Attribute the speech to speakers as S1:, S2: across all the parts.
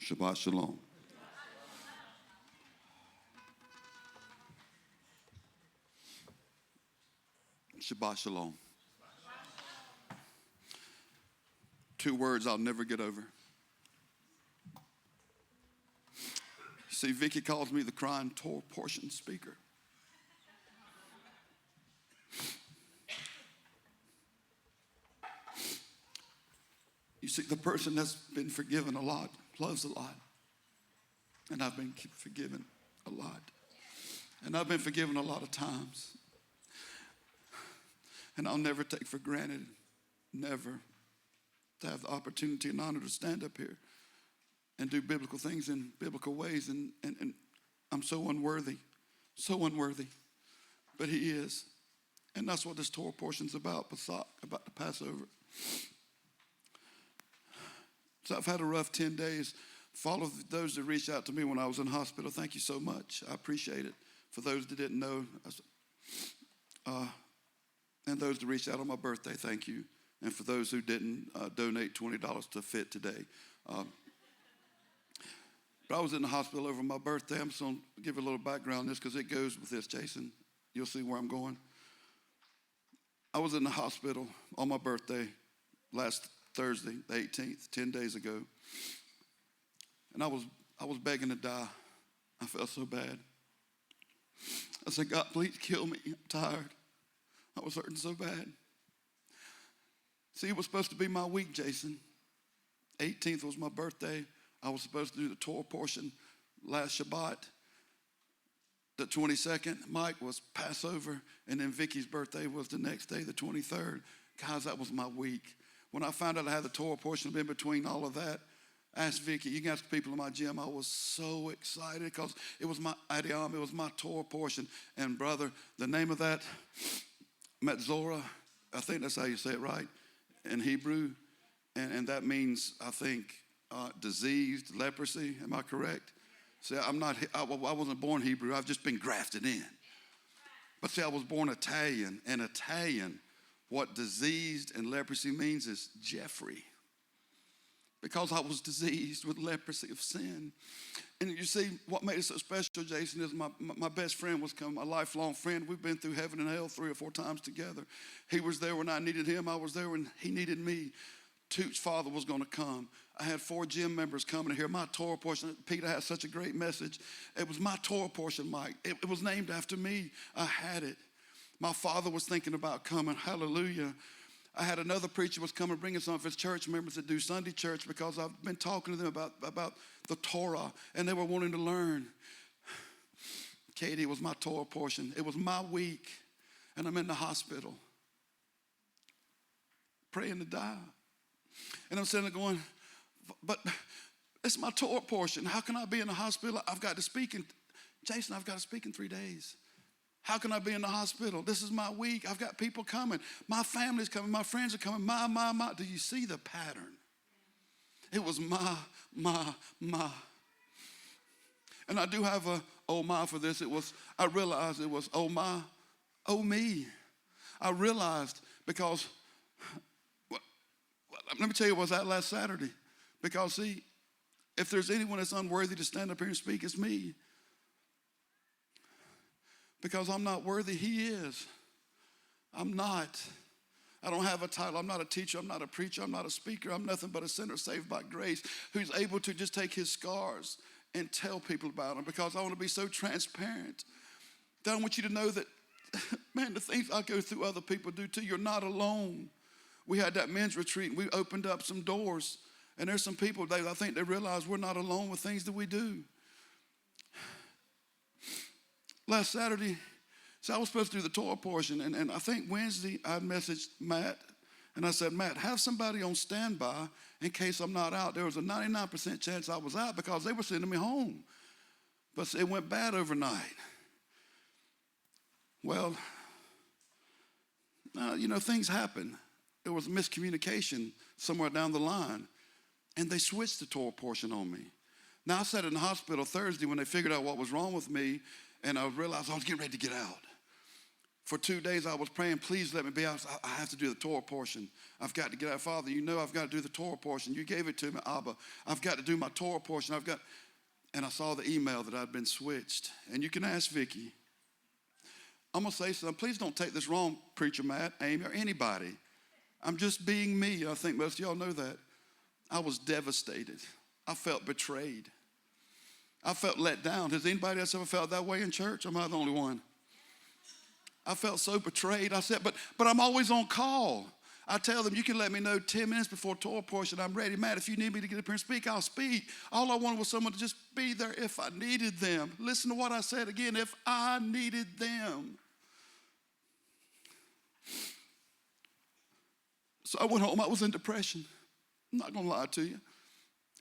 S1: Shabbat Shalom. Shabbat Shalom. Two words I'll never get over. See, Vicky calls me the crying Torah portion speaker. You see, the person that's been forgiven a lot loves a lot. And I've been forgiven a lot. And I've been forgiven a lot of times. And I'll never take for granted, never, to have the opportunity and honor to stand up here and do biblical things in biblical ways. And I'm so unworthy. But he is. And that's what this Torah portion's about, Pesach, about the Passover. So I've had a rough 10 days. For all of those that reached out to me when I was in hospital, thank you so much. I appreciate it. For those that didn't know, and those that reached out on my birthday, thank you. And for those who didn't, donate $20 to Fit Today. But I was in the hospital over my birthday. I'm just going to give you a little background on this because it goes with this, Jason. You'll see where I'm going. I was in the hospital on my birthday last Thursday, the 18th, 10 days ago. And I was begging to die. I felt so bad. I said, God, please kill me. I'm tired. I was hurting so bad. See, it was supposed to be my week, Jason. 18th was my birthday. I was supposed to do the Torah portion last Shabbat. The 22nd, Mike, was Passover. And then Vicky's birthday was the next day, the 23rd. Guys, that was my week. When I found out I had the Torah portion in between all of that, I asked Vicky, you can ask people in my gym, I was so excited because it was my Arioli, it was my Torah portion. And brother, the name of that, Metzora, I think that's how you say it right, in Hebrew. And that means, I think, diseased, leprosy. Am I correct? See, I wasn't born Hebrew. I've just been grafted in. But see, I was born Italian. And Italian, what diseased and leprosy means is Jeffrey. Because I was diseased with leprosy of sin. And you see, what made it so special, Jason, is my best friend was coming, my lifelong friend. We've been through heaven and hell 3 or 4 times together. He was there when I needed him. I was there when he needed me. Toot's father was going to come. I had 4 gym members coming to hear my Torah portion. Peter had such a great message. It was my Torah portion, Mike. It was named after me. I had it. My father was thinking about coming. Hallelujah. I had another preacher was coming, bringing some of his church members that do Sunday church because I've been talking to them about the Torah, and they were wanting to learn. Katie, was my Torah portion. It was my week, and I'm in the hospital praying to die. And I'm sitting there going, but it's my Torah portion. How can I be in the hospital? I've got to speak in 3 days. How can I be in the hospital? This is my week. I've got people coming. My family's coming. My friends are coming. My. Do you see the pattern? It was my. And I do have a oh my for this. I realized it was oh my, oh me. I realized because, let me tell you what was that last Saturday. Because see, if there's anyone that's unworthy to stand up here and speak, it's me. Because I'm not worthy, he is. I'm not. I don't have a title. I'm not a teacher. I'm not a preacher. I'm not a speaker. I'm nothing but a sinner saved by grace who's able to just take his scars and tell people about them because I want to be so transparent. That I want you to know that, man, the things I go through other people do too. You're not alone. We had that men's retreat and we opened up some doors. And there's some people, I think they realize we're not alone with things that we do. Last Saturday, so I was supposed to do the Torah portion, and I think Wednesday I messaged Matt, and I said, Matt, have somebody on standby in case I'm not out. There was a 99% chance I was out because they were sending me home. But it went bad overnight. Well, things happen. There was miscommunication somewhere down the line, and they switched the Torah portion on me. Now, I sat in the hospital Thursday when they figured out what was wrong with me, and I realized I was getting ready to get out. For 2 days I was praying, please let me be out. I have to do the Torah portion. I've got to get out. Father, you know I've got to do the Torah portion. You gave it to me, Abba. I've got to do my Torah portion. And I saw the email that I'd been switched. And you can ask Vicky. I'm going to say something. Please don't take this wrong, Preacher Matt, Amy, or anybody. I'm just being me. I think most of y'all know that. I was devastated. I felt betrayed. I felt let down. Has anybody else ever felt that way in church? Or am I the only one? I felt so betrayed. I said, but I'm always on call. I tell them, you can let me know 10 minutes before Torah portion. I'm ready. Matt, if you need me to get up here and speak, I'll speak. All I wanted was someone to just be there if I needed them. Listen to what I said again, if I needed them. So I went home. I was in depression. I'm not going to lie to you.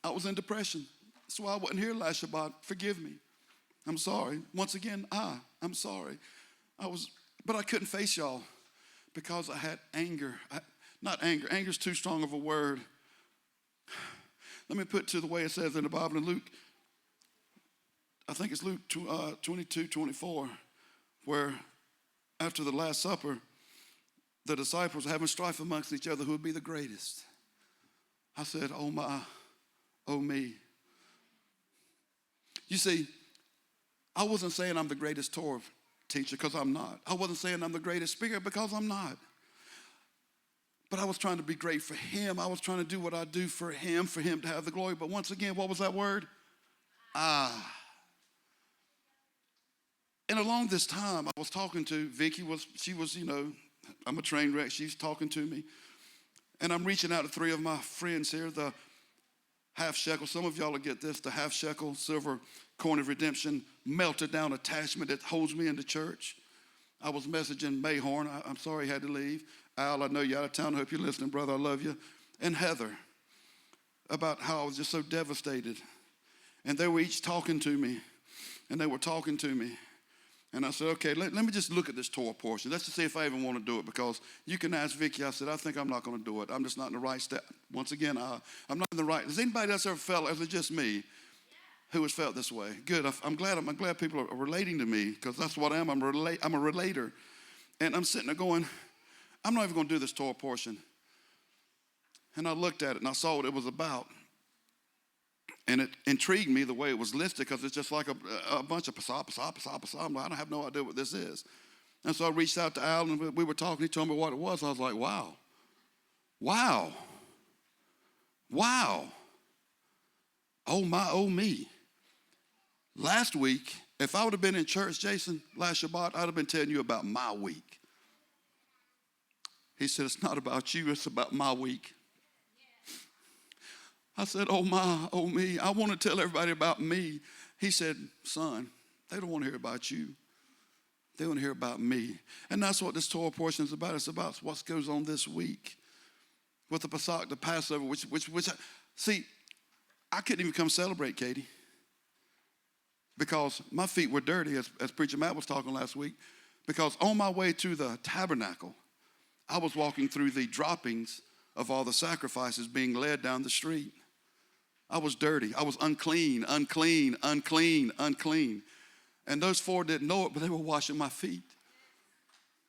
S1: I was in depression. That's why I wasn't here last Shabbat. Forgive me. I'm sorry. Once again, I'm sorry. But I couldn't face y'all because I had anger. Not anger. Anger's too strong of a word. Let me put it to the way it says in the Bible in Luke. I think it's Luke 22:24, where after the Last Supper, the disciples were having strife amongst each other who would be the greatest. I said, oh my, oh me. You see, I wasn't saying I'm the greatest Torah teacher because I'm not. I wasn't saying I'm the greatest speaker because I'm not. But I was trying to be great for him. I was trying to do what I do for him to have the glory. But once again, what was that word? And along this time, I was talking to Vicky. She was, I'm a train wreck. She's talking to me. And I'm reaching out to 3 of my friends here, the half shekel. Some of y'all will get this, the half shekel silver coin of redemption, melted down attachment that holds me in the church. I was messaging Mayhorn. I'm sorry he had to leave. Al, I know you're out of town. I hope you're listening, brother. I love you. And Heather, about how I was just so devastated. And they were each talking to me. And they were talking to me. And I said, okay, let me just look at this Torah portion. Let's just see if I even want to do it, because you can ask Vicky. I said, I think I'm not going to do it. I'm just not in the right step. Once again, I'm not in the right. Has anybody else ever felt, or is it just me who has felt this way? Good. I'm glad people are relating to me, because that's what I am. I'm a relator. And I'm sitting there going, I'm not even going to do this Torah portion. And I looked at it and I saw what it was about. And it intrigued me the way it was listed, because it's just like a bunch of Pascha. I'm like, I don't have no idea what this is. And so I reached out to Al, and we were talking. He told me what it was. I was like, wow. Oh my, oh me. Last week, if I would have been in church, Jason, last Shabbat, I'd have been telling you about my week. He said, it's not about you, it's about my week. I said, oh my, oh me, I want to tell everybody about me. He said, son, they don't want to hear about you. They want to hear about me. And that's what this Torah portion is about. It's about what goes on this week with the Pesach, the Passover, which I couldn't even come celebrate, Katie, because my feet were dirty, as Preacher Matt was talking last week, because on my way to the tabernacle, I was walking through the droppings of all the sacrifices being led down the street. I was dirty. I was unclean. And those 4 didn't know it, but they were washing my feet.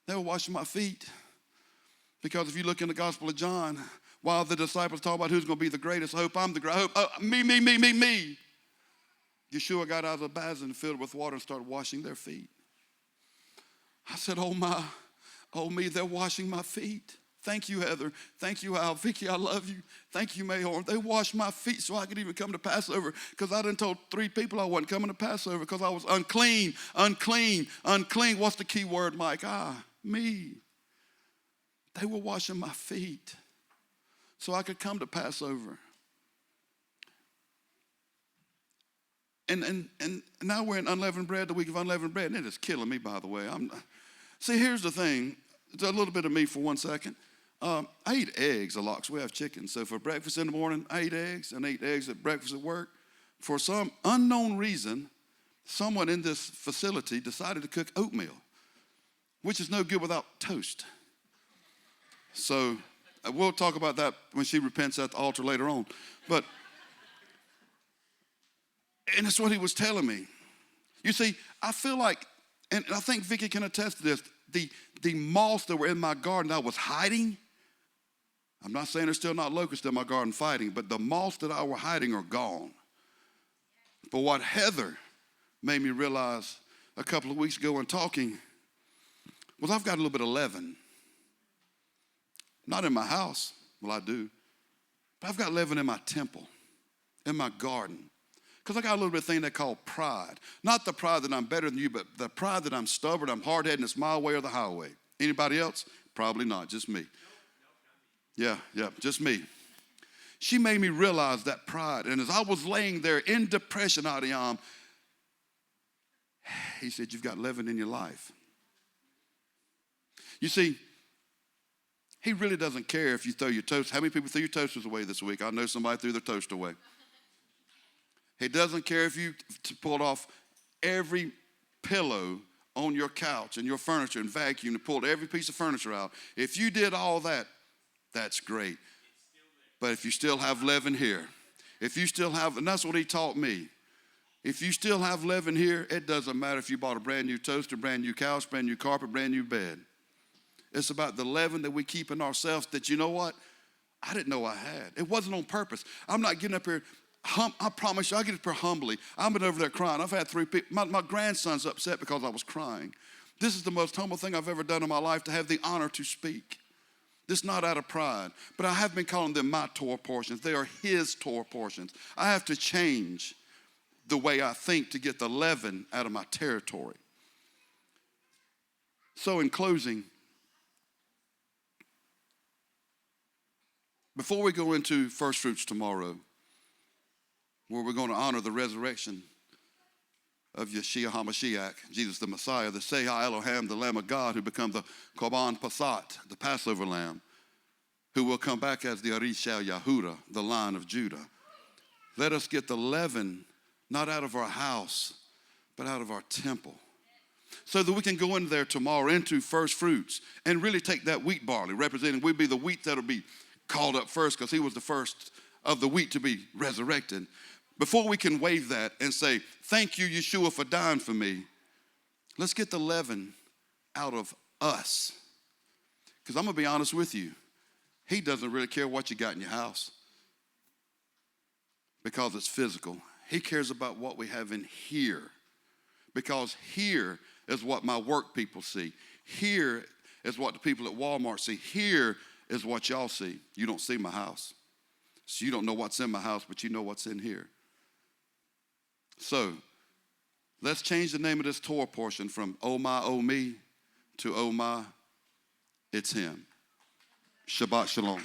S1: They were washing my feet. Because if you look in the Gospel of John, while the disciples talk about who's going to be the greatest, I hope I'm the greatest. Me. Yeshua got out of the basin filled with water and started washing their feet. I said, oh my, oh me, they're washing my feet. Thank you, Heather. Thank you, Al. Vicky, I love you. Thank you, Mayhorn. They washed my feet so I could even come to Passover, because I done told 3 people I wasn't coming to Passover because I was unclean. What's the key word, Mike? Me. They were washing my feet so I could come to Passover. And now we're in unleavened bread, the week of unleavened bread, and it is killing me, by the way. See, here's the thing. It's a little bit of me for 1 second. I eat eggs a lot because we have chicken. So for breakfast in the morning, I eat eggs, and I eat eggs at breakfast at work. For some unknown reason, someone in this facility decided to cook oatmeal, which is no good without toast. So we'll talk about that when she repents at the altar later on. And that's what he was telling me. You see, I feel like, and I think Vicky can attest to this, the moths that were in my garden I was hiding. I'm not saying there's still not locusts in my garden fighting, but the moths that I were hiding are gone. But what Heather made me realize a couple of weeks ago when talking was I've got a little bit of leaven. Not in my house, well I do, but I've got leaven in my temple, in my garden. Because I got a little bit of thing they call pride. Not the pride that I'm better than you, but the pride that I'm stubborn, I'm hard-headed, and it's my way or the highway. Anybody else? Probably not, just me. Yeah, just me. She made me realize that pride. And as I was laying there in depression, Adiam, he said, you've got leaven in your life. You see, he really doesn't care if you throw your toast. How many people threw your toasters away this week? I know somebody threw their toast away. He doesn't care if you pulled off every pillow on your couch and your furniture and vacuumed and pulled every piece of furniture out. If you did all that, that's great. But if you still have leaven here, if you still have, and that's what he taught me. If you still have leaven here, it doesn't matter if you bought a brand new toaster, brand new couch, brand new carpet, brand new bed. It's about the leaven that we keep in ourselves that, you know what? I didn't know I had. It wasn't on purpose. I'm not getting up here. I promise you, I get up here humbly. I've been over there crying. I've had 3 people. My grandson's upset because I was crying. This is the most humble thing I've ever done in my life, to have the honor to speak. This is not out of pride, but I have been calling them my Torah portions. They are his Torah portions. I have to change the way I think to get the leaven out of my territory. So in closing, before we go into first fruits tomorrow, where we're going to honor the resurrection of Yeshua HaMashiach, Jesus the Messiah, the Seha Elohim, the Lamb of God, who become the Korban Pesach, the Passover Lamb, who will come back as the Arishal Yahudah, the Lion of Judah. Let us get the leaven not out of our house, but out of our temple, so that we can go in there tomorrow into first fruits and really take that wheat barley, representing we'd be the wheat that'll be called up first because he was the first of the wheat to be resurrected. Before we can wave that and say, thank you, Yeshua, for dying for me, let's get the leaven out of us. Because I'm going to be honest with you, he doesn't really care what you got in your house because it's physical. He cares about what we have in here, because here is what my work people see. Here is what the people at Walmart see. Here is what y'all see. You don't see my house. So you don't know what's in my house, but you know what's in here. So let's change the name of this Torah portion from oh my, oh me to oh my, it's him. Shabbat Shalom.